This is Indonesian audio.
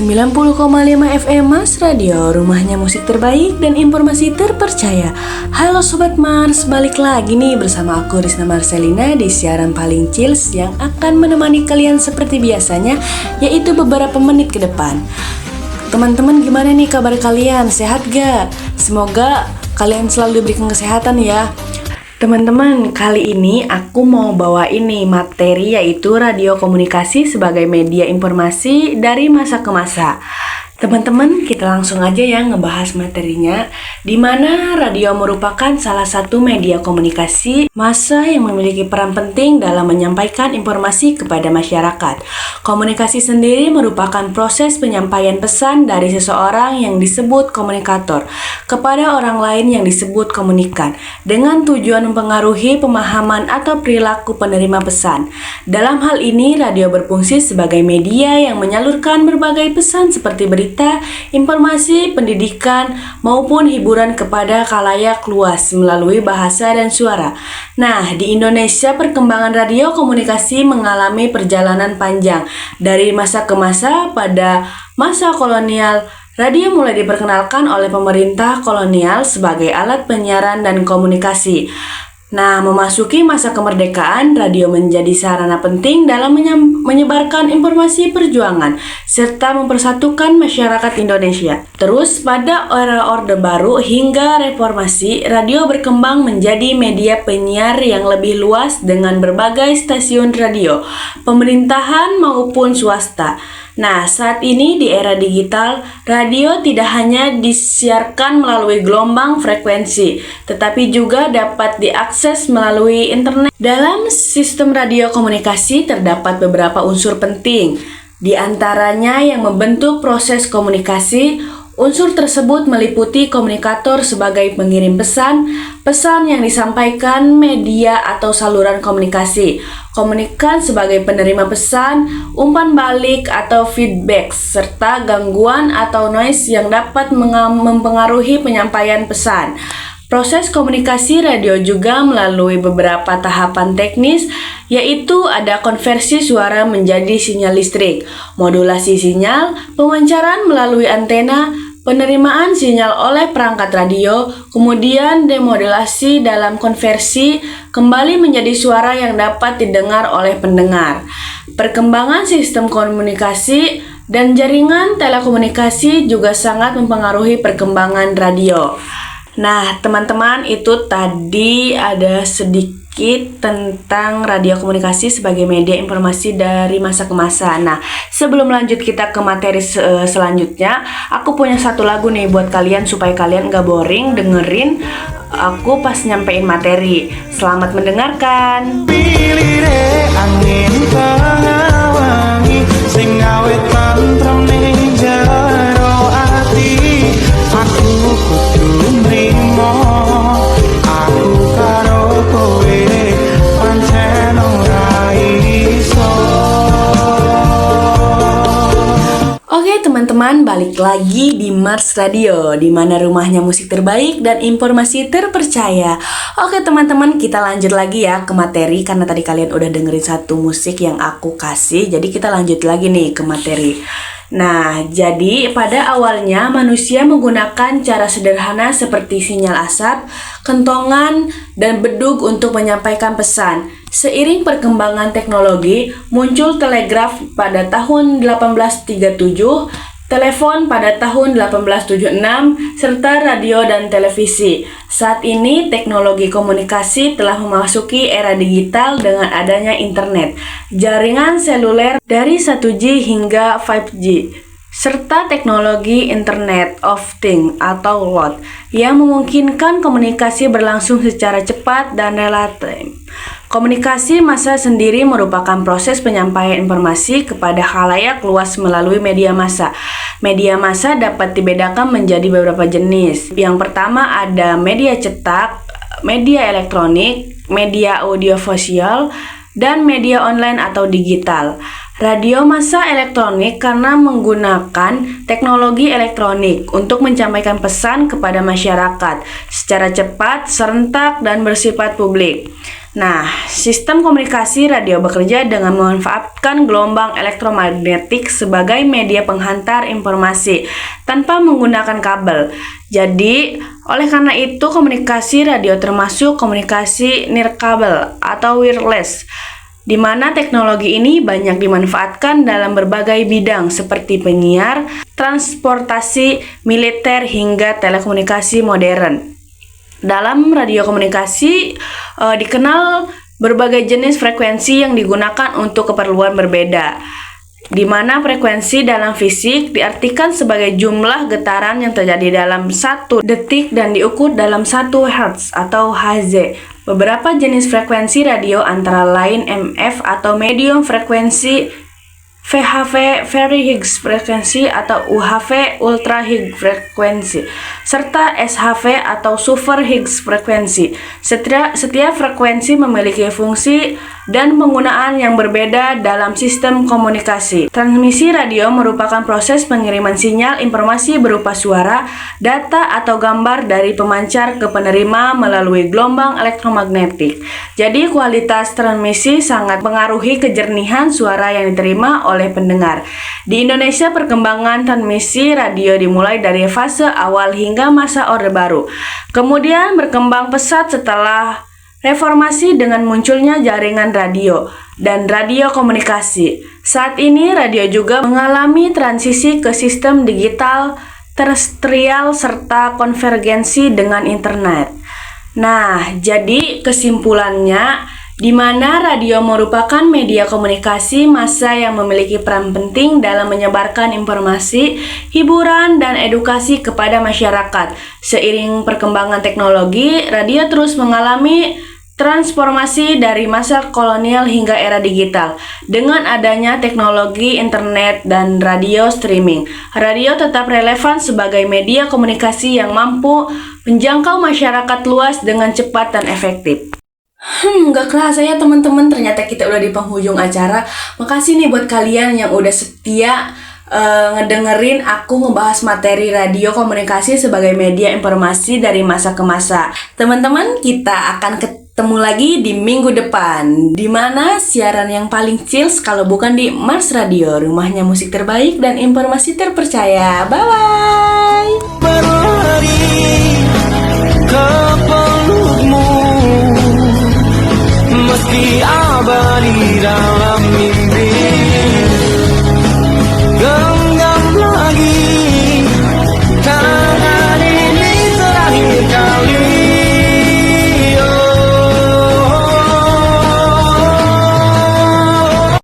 90,5 FM Mars Radio, rumahnya musik terbaik dan informasi terpercaya. Halo Sobat Mars, balik lagi nih bersama aku Rizna Marcelina di siaran paling chills yang akan menemani kalian seperti biasanya, yaitu beberapa menit ke depan. Teman-teman, gimana nih kabar kalian? Sehat gak? Semoga kalian selalu diberikan kesehatan ya. Teman-teman, kali ini aku mau bawa ini materi, yaitu radio komunikasi sebagai media informasi dari masa ke masa. Teman-teman, kita langsung aja ya ngebahas materinya, di mana radio merupakan salah satu media komunikasi massa yang memiliki peran penting dalam menyampaikan informasi kepada masyarakat. Komunikasi sendiri merupakan proses penyampaian pesan dari seseorang yang disebut komunikator kepada orang lain yang disebut komunikan, dengan tujuan mempengaruhi pemahaman atau perilaku penerima pesan. Dalam hal ini, radio berfungsi sebagai media yang menyalurkan berbagai pesan seperti berita, informasi, pendidikan, maupun hiburan kepada khalayak luas melalui bahasa dan suara. Nah, di Indonesia perkembangan radio komunikasi mengalami perjalanan panjang. Dari masa ke masa, pada masa kolonial, radio mulai diperkenalkan oleh pemerintah kolonial sebagai alat penyiaran dan komunikasi. Nah, memasuki masa kemerdekaan, radio menjadi sarana penting dalam menyebarkan informasi perjuangan serta mempersatukan masyarakat Indonesia. Terus, pada era Orde Baru hingga Reformasi, radio berkembang menjadi media penyiar yang lebih luas dengan berbagai stasiun radio, pemerintahan maupun swasta. Nah, saat ini di era digital, radio tidak hanya disiarkan melalui gelombang frekuensi, tetapi juga dapat diakses melalui internet. Dalam sistem radio komunikasi terdapat beberapa unsur penting, di antaranya yang membentuk proses komunikasi. Unsur tersebut meliputi komunikator sebagai pengirim pesan, pesan yang disampaikan media atau saluran komunikasi, komunikan sebagai penerima pesan, umpan balik atau feedback, serta gangguan atau noise yang dapat mempengaruhi penyampaian pesan. Proses komunikasi radio juga melalui beberapa tahapan teknis, yaitu ada konversi suara menjadi sinyal listrik, modulasi sinyal, pemancaran melalui antena, penerimaan sinyal oleh perangkat radio, kemudian demodulasi dalam konversi kembali menjadi suara yang dapat didengar oleh pendengar. Perkembangan sistem komunikasi dan jaringan telekomunikasi juga sangat mempengaruhi perkembangan radio. Nah, teman-teman, itu tadi ada sedikit tentang radio komunikasi sebagai media informasi dari masa ke masa. Nah, sebelum lanjut kita ke materi selanjutnya, aku punya satu lagu nih buat kalian supaya kalian gak boring dengerin aku pas nyampein materi. Selamat mendengarkan. Pilih angin tengah wangi sing gawe tentrem ning jero ati. Aku kudu nrimo, aku karo kowe pancen ora iso. Oke teman-teman, balik lagi di Mars Radio, di mana rumahnya musik terbaik dan informasi terpercaya. Oke teman-teman, kita lanjut lagi ya ke materi, karena tadi kalian udah dengerin satu musik yang aku kasih. Jadi kita lanjut lagi nih ke materi. Nah, jadi pada awalnya manusia menggunakan cara sederhana seperti sinyal asap, kentongan, dan bedug untuk menyampaikan pesan. Seiring perkembangan teknologi, muncul telegraf pada tahun 1837, telepon pada tahun 1876, serta radio dan televisi. Saat ini, teknologi komunikasi telah memasuki era digital dengan adanya internet, jaringan seluler dari 1G hingga 5G, serta teknologi Internet of Things atau LOT yang memungkinkan komunikasi berlangsung secara cepat dan relatif. Komunikasi massa sendiri merupakan proses penyampaian informasi kepada khalayak luas melalui media massa. Media massa dapat dibedakan menjadi beberapa jenis. Yang pertama ada media cetak, media elektronik, media audiovisual, dan media online atau digital. Radio massa elektronik karena menggunakan teknologi elektronik untuk menyampaikan pesan kepada masyarakat secara cepat, serentak, dan bersifat publik. Nah, sistem komunikasi radio bekerja dengan memanfaatkan gelombang elektromagnetik sebagai media penghantar informasi tanpa menggunakan kabel. Jadi, oleh karena itu komunikasi radio termasuk komunikasi nirkabel atau wireless, di mana teknologi ini banyak dimanfaatkan dalam berbagai bidang seperti penyiar, transportasi, militer, hingga telekomunikasi modern. Dalam radio komunikasi dikenal berbagai jenis frekuensi yang digunakan untuk keperluan berbeda, di mana frekuensi dalam fisik diartikan sebagai jumlah getaran yang terjadi dalam 1 detik dan diukur dalam 1 Hz atau Hz. Beberapa jenis frekuensi radio antara lain MF atau medium frekuensi, VHF very high frekuensi atau UHF ultra high frekuensi, serta SHF atau super high frekuensi. Setiap frekuensi memiliki fungsi dan penggunaan yang berbeda dalam sistem komunikasi. Transmisi radio merupakan proses pengiriman sinyal informasi berupa suara, data atau gambar dari pemancar ke penerima melalui gelombang elektromagnetik. Jadi kualitas transmisi sangat mengaruhi kejernihan suara yang diterima oleh pendengar. Di Indonesia, perkembangan transmisi radio dimulai dari fase awal hingga masa Orde Baru. Kemudian berkembang pesat setelah reformasi dengan munculnya jaringan radio dan radio komunikasi. Saat ini radio juga mengalami transisi ke sistem digital, terestrial, serta konvergensi dengan internet. Nah, jadi kesimpulannya, di mana radio merupakan media komunikasi massa yang memiliki peran penting dalam menyebarkan informasi, hiburan, dan edukasi kepada masyarakat. Seiring perkembangan teknologi, radio terus mengalami transformasi dari masa kolonial hingga era digital. Dengan adanya teknologi internet dan radio streaming, radio tetap relevan sebagai media komunikasi yang mampu menjangkau masyarakat luas dengan cepat dan efektif. Gak kerasa ya teman-teman, ternyata kita udah di penghujung acara. Makasih nih buat kalian yang udah setia ngedengerin aku ngebahas materi radio komunikasi sebagai media informasi dari masa ke masa. Teman-teman, kita akan ketemu lagi di minggu depan, di mana siaran yang paling chills kalau bukan di Mars Radio, rumahnya musik terbaik dan informasi terpercaya. Bye-bye. Berlari ke pelukmu meski abadi